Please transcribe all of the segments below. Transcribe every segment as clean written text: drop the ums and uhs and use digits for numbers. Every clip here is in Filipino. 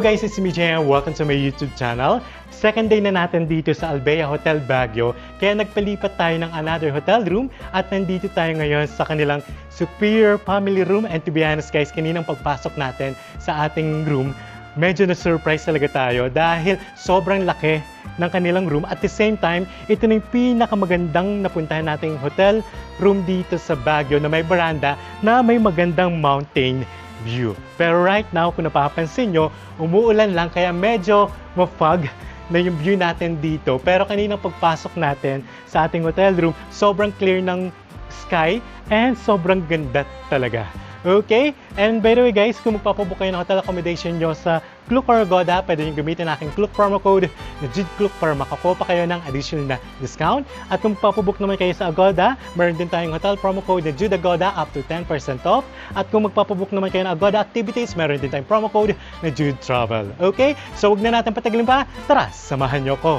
guys, it's me Jay and welcome to my YouTube channel. Second day na natin dito sa Albea Hotel Baguio, kaya nagpalipat tayo ng another hotel room at nandito tayo ngayon sa kanilang superior family room. And to be honest guys, kaninang pagpasok natin sa ating room, medyo na-surprise talaga tayo dahil sobrang laki ng kanilang room. At the same time, ito na yung pinakamagandang napuntahan nating hotel room dito sa Baguio na may veranda na may magandang mountain view. Pero right now, kung napapansin nyo, umuulan lang kaya medyo ma-fog na yung view natin dito. Pero kaninang pagpasok natin sa ating hotel room, sobrang clear ng sky and sobrang ganda talaga. Okay? And by the way guys, kung magpapabook kayo ng hotel accommodation nyo sa Klook or Agoda, pwede nyo gamitin aking Klook promo code na JUDKLOOK para makakuha pa kayo ng additional na discount. At kung magpapabook naman kayo sa Agoda, meron din tayong hotel promo code na JUDAGODA up to 10% off. At kung magpapabook naman kayo ng Agoda activities, meron din tayong promo code na JUDTRAVEL. Okay? So wag na natin patagalin pa. Tara, samahan nyo ko.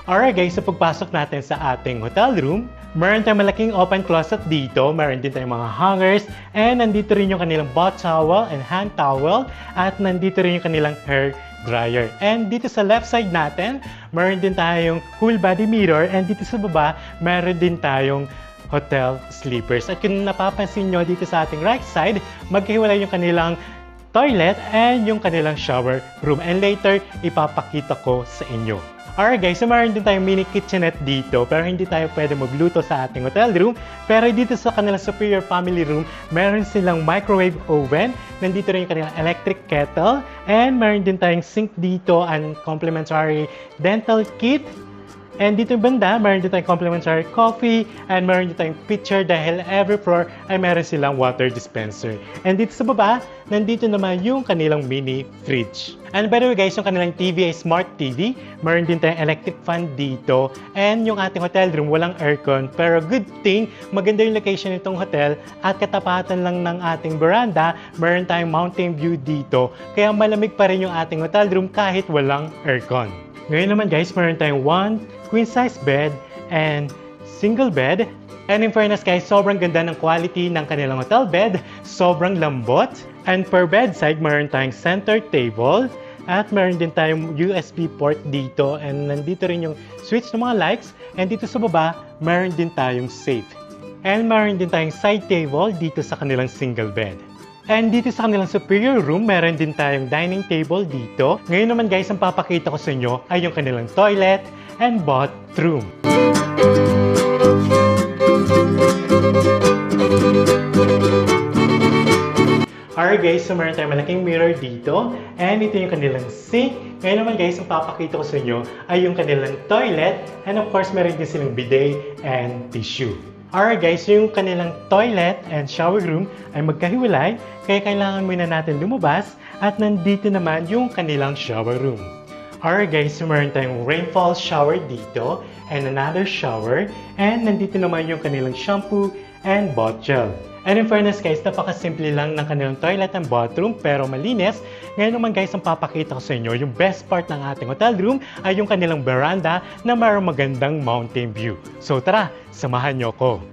Alright guys, sa pagpasok natin sa ating hotel room, meron tayong malaking open closet dito, meron din tayong mga hangers, and nandito rin yung kanilang bath towel and hand towel, at nandito rin yung kanilang hair dryer. And dito sa left side natin, meron din tayong full body mirror, and dito sa baba, meron din tayong hotel sleepers. At kung napapansin nyo dito sa ating right side, magkahiwalay yung kanilang toilet and yung kanilang shower room. And later, ipapakita ko sa inyo. Alright guys, so meron din tayong mini kitchenette dito, pero hindi tayo pwede magluto sa ating hotel room. Pero dito sa kanilang superior family room, meron silang microwave oven, nandito rin yung kanilang electric kettle, and meron din tayong sink dito and complimentary dental kit. And dito yung banda, meron din tayong complimentary coffee, and meron din tayong pitcher dahil every floor ay meron silang water dispenser. And dito sa baba, nandito naman yung kanilang mini fridge. And by the way guys, yung kanilang TV ay smart TV. Meron din tayong electric fan dito. And yung ating hotel room, walang aircon. Pero good thing, maganda yung location nitong hotel. At katapatan lang ng ating veranda, meron tayong mountain view dito. Kaya malamig pa rin yung ating hotel room kahit walang aircon. Ngayon naman guys, meron tayong one queen size bed and single bed. And in fairness guys, sobrang ganda ng quality ng kanilang hotel bed. Sobrang lambot. And per bedside, meron tayong center table. At meron din tayong USB port dito. And nandito rin yung switch ng mga lights. And dito sa baba, meron din tayong safe. And meron din tayong side table dito sa kanilang single bed. And dito sa kanilang superior room, meron din tayong dining table dito. Ngayon naman guys, ang papakita ko sa inyo ay yung kanilang toilet and bathroom. Alright guys, so meron tayong malaking mirror dito. And ito yung kanilang sink. Ngayon naman guys, ang papakita ko sa inyo ay yung kanilang toilet. And of course, meron din silang bidet and tissue. Alright guys, yung kanilang toilet and shower room ay magkahiwalay, kaya kailangan muna natin lumabas at nandito naman yung kanilang shower room. Alright guys, so meron tayong rainfall shower dito and another shower, and nandito naman yung kanilang shampoo and bath gel. And in fairness guys, napakasimple lang ng kanilang toilet and bathroom pero malinis. Ngayon naman guys, ang papakita ko sa inyo, yung best part ng ating hotel room ay yung kanilang veranda na mayroong magandang mountain view. So tara, samahan nyo ko.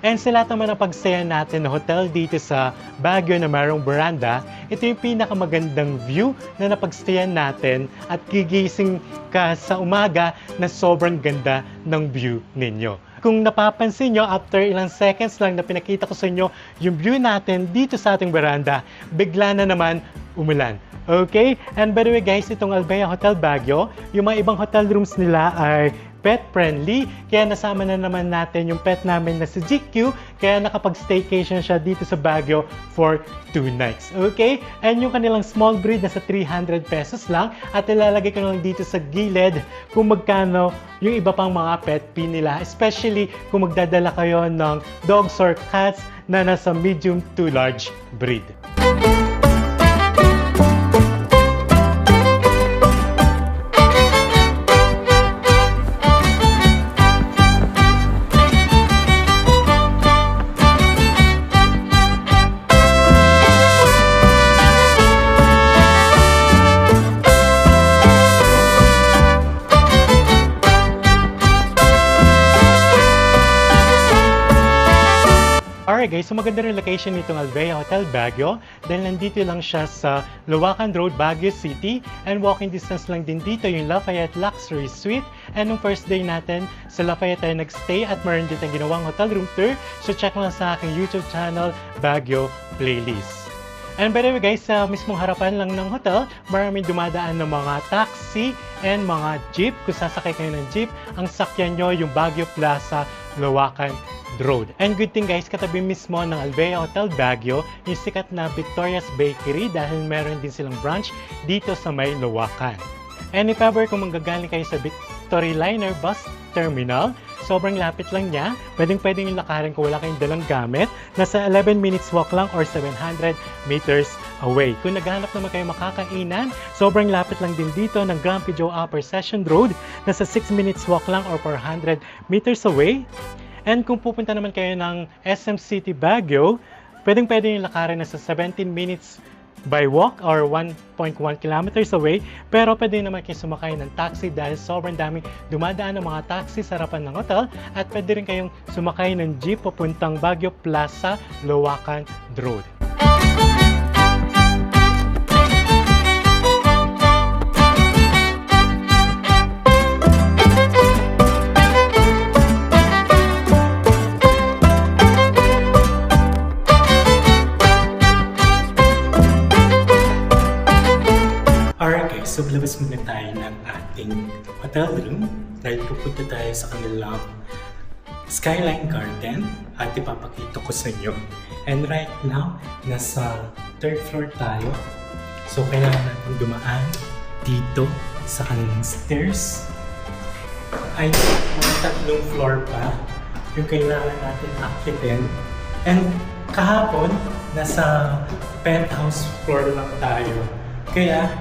And sa lahat naman ng pagsaya natin na hotel dito sa Baguio na mayroong veranda, ito yung pinakamagandang view na napagstayan natin at gigising ka sa umaga na sobrang ganda ng view ninyo. Kung napapansin nyo, after ilang seconds lang na pinakita ko sa inyo yung view natin dito sa ating veranda, bigla na naman umulan. Okay? And by the way guys, itong Albea Hotel Baguio, yung mga ibang hotel rooms nila ay pet-friendly, kaya nasama na naman natin yung pet namin na si GQ, kaya nakapag-staycation siya dito sa Baguio for 2 nights. Okay? And yung kanilang small breed nasa 300 pesos lang, at ilalagay ko lang dito sa gilid kung magkano yung iba pang mga pet pee nila, especially kung magdadala kayo ng dogs or cats na nasa medium to large breed. guys, so maganda rin location nitong Alvea Hotel Baguio dahil nandito lang siya sa Luwakan Road, Baguio City, and walking distance lang din dito yung Lafayette Luxury Suite. And nung first day natin sa Lafayette tayo nagstay at meron din tayong ginawang hotel room tour, so check lang sa aking YouTube channel, Baguio Playlist. And by the way guys, sa mismong harapan lang ng hotel, maraming dumadaan ng mga taxi and mga jeep. Kung sasakay kayo ng jeep, ang sakyan nyo yung Baguio Plaza, Luwakan Road. And good thing guys, katabi mismo ng Alvea Hotel Baguio, yung sikat na Victoria's Bakery dahil meron din silang branch dito sa may Luwakan. And if ever kung manggagaling kayo sa Victory Liner Bus Terminal, sobrang lapit lang niya. Pwedeng yung lakarin kung wala kayong dalang gamit. Nasa 11 minutes walk lang or 700 meters away. Kung naghahanap naman kayo makakainan, sobrang lapit lang din dito ng Grumpy Joe Upper Session Road. Nasa 6 minutes walk lang or 400 meters away. And kung pupunta naman kayo ng SM City Baguio, pwedeng yung lakarin nasa 17 minutes by walk or 1.1 kilometers away, pero pwede naman kayo sumakay ng taxi dahil sobrang daming dumadaan ng mga taxi sa harapan ng hotel, at pwede rin kayong sumakay ng jeep papuntang Baguio Plaza, Luwakan Road. So, labas muna tayo ng ating hotel room dahil pupunta tayo sa kanilang Skyline Garden at ipapakita ko sa inyo. And right now, nasa 3rd floor tayo. So, kailangan natin dumaan dito sa kanilang stairs. Ay, mga 3 floor pa yung kailangan natin akitin. And kahapon, nasa penthouse floor lang tayo. Kaya,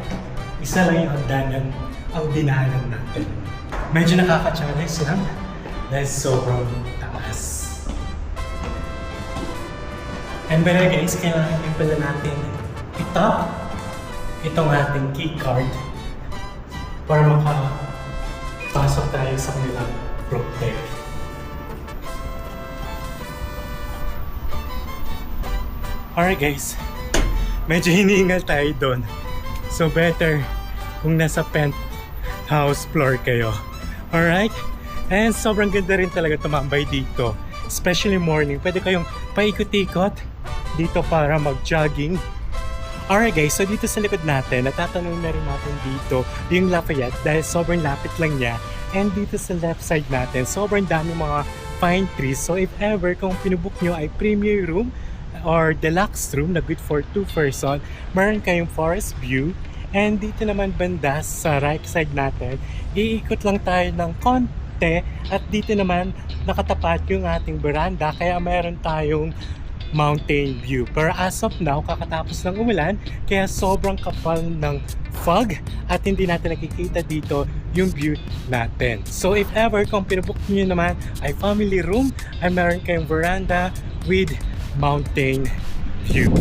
isa lang yung hagdanan ang dinahanan natin. Medyo nakaka-challenge lang dahil sobrang taas. And by the way guys, kailangan din pala natin itap itong ating key card para makapasok tayo sa kanilang group deck. Alright guys, medyo hinihingal tayo doon. So better kung nasa penthouse floor kayo. Alright? And sobrang ganda rin talaga tumambay dito. Especially morning. Pwede kayong paikot-ikot dito para mag-jogging. Alright guys, so dito sa likod natin, natatanong na rin natin dito yung Lafayette dahil sobrang lapit lang niya. And dito sa left side natin, sobrang dami mga pine trees. So if ever, kung pinubook nyo ay premier room or deluxe room na good for 2 person, meron kayong forest view. And dito naman banda sa right side natin, iikot lang tayo ng konti at dito naman nakatapat yung ating veranda kaya meron tayong mountain view. Pero as of now, kakatapos ng umulan kaya sobrang kapal ng fog at hindi natin nakikita dito yung view natin. So if ever kung pinubook nyo naman ay family room, ay meron kayong veranda with mountain view.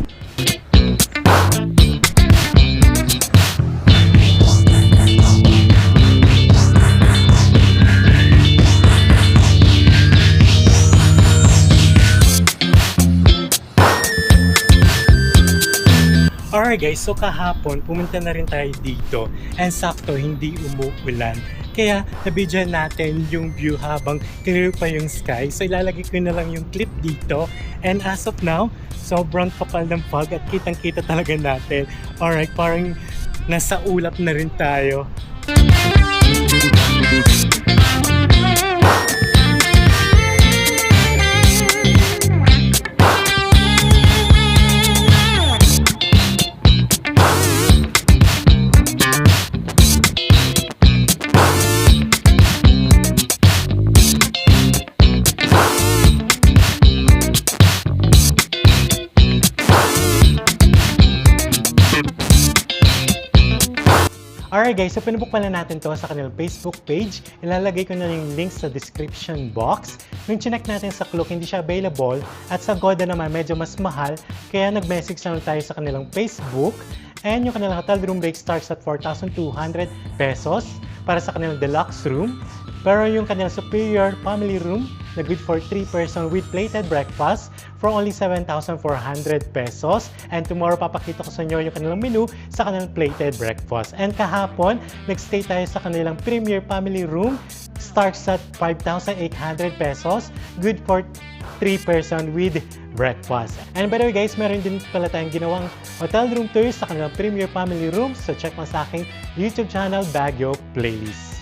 Alright guys, so kahapon pumunta na rin tayo dito and sakto hindi umuulan. Kaya nabidyan natin yung view habang clear pa yung sky. So ilalagay ko na lang yung clip dito. And as of now, sobrang kapal ng fog at kitang-kita talaga natin. Alright, parang nasa ulap na rin tayo. Alright guys, so pinubook pala natin to sa kanilang Facebook page. Ilalagay ko na yung link sa description box. Nung chinek natin sa Klook, hindi siya available. At sa Agoda naman, medyo mas mahal. Kaya nag-message lang tayo sa kanilang Facebook. And yung kanilang hotel room rate starts at 4,200 pesos para sa kanilang deluxe room. Pero yung kanilang superior family room na good for 3-person with plated breakfast for only 7,400 pesos. And tomorrow papakita ko sa inyo yung kanilang menu sa kanilang plated breakfast. And kahapon, nagstay tayo sa kanilang premier family room. Starts at 5,800 pesos. Good for 3-person with breakfast. And by the way guys, meron din pala tayong ginawang hotel room tours sa kanilang premier family room. So check mo sa aking YouTube channel, Baguio Playlist.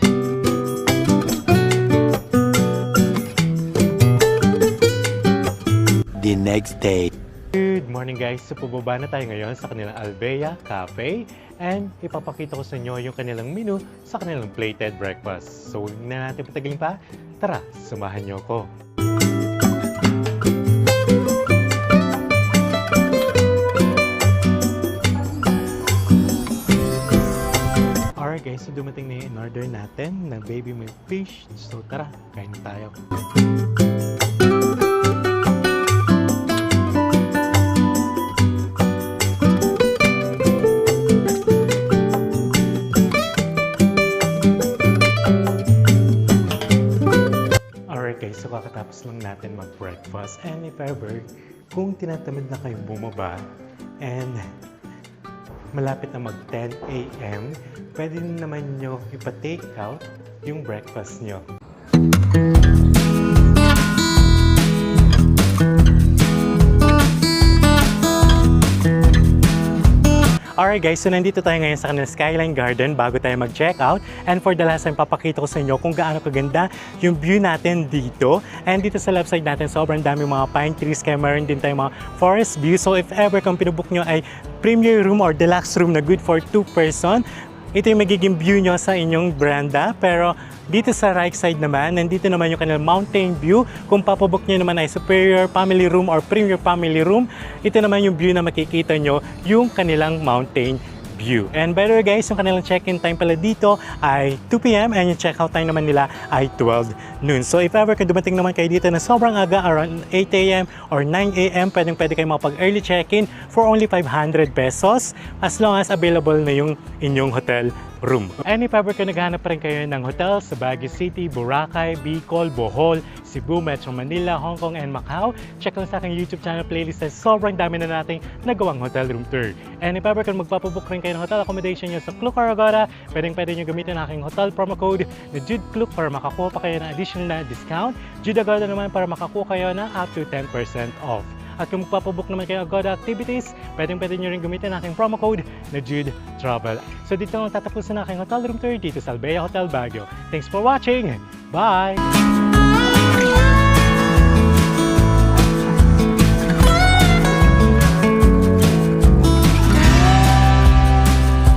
The next day. Good morning guys! So pababa na tayo ngayon sa kanilang Albea Cafe and ipapakita ko sa inyo yung kanilang menu sa kanilang plated breakfast. So huwag na natin patagalin pa. Tara, samahan niyo ko. Alright guys, so dumating na yung in-order natin na baby milk fish. So tara, kain na tayo. Guys, so kakatapos lang natin mag-breakfast and if ever, kung tinatamad na kayong bumaba and malapit na mag 10 a.m., pwede naman nyo ipa-take out yung breakfast nyo. Alright guys, so nandito tayo ngayon sa kanilang Skyline Garden bago tayo mag-check out. And for the last time, papakita ko sa inyo kung gaano kaganda yung view natin dito. And dito sa left side natin, sobrang dami mga pine trees, kaya meron din tayong mga forest view. So if ever kung pinubook nyo ay premier room or deluxe room na good for 2-person, ito yung magiging view nyo sa inyong veranda. Pero dito sa right side naman, nandito naman yung kanilang mountain view. Kung papabook nyo naman ay superior family room or premier family room, ito naman yung view na makikita nyo, yung kanilang mountain view. And by the way guys, yung kanilang check-in time pala dito ay 2 p.m. and yung check-out time naman nila ay 12 noon. So if ever kung dumating naman kayo dito na sobrang aga, around 8 a.m. or 9 a.m., pwede kayo makapag-early check-in for only 500 pesos as long as available na yung inyong hotel room. And if ever kung naghahanap pa rin kayo ng hotel sa Baguio City, Boracay, Bicol, Bohol, Cebu, Metro Manila, Hong Kong, and Macau, check lang sa aking YouTube channel playlist na sobrang dami na nating nagawang hotel room tour. And if ever kung magpapabook rin kayo ng hotel accommodation nyo sa Klook or Agoda, pwede nyo gamitin ang aking hotel promo code na Jude Klook para makakuha pa kayo ng additional na discount. Jude Agoda naman para makakuha kayo ng up to 10% off. At kung magpapabook naman kayo Agoda activities, pwede nyo rin gamitin ang aking promo code na Jude Travel. So dito lang tatapusin ang aking hotel room tour dito sa Albea Hotel Baguio. Thanks for watching! Bye!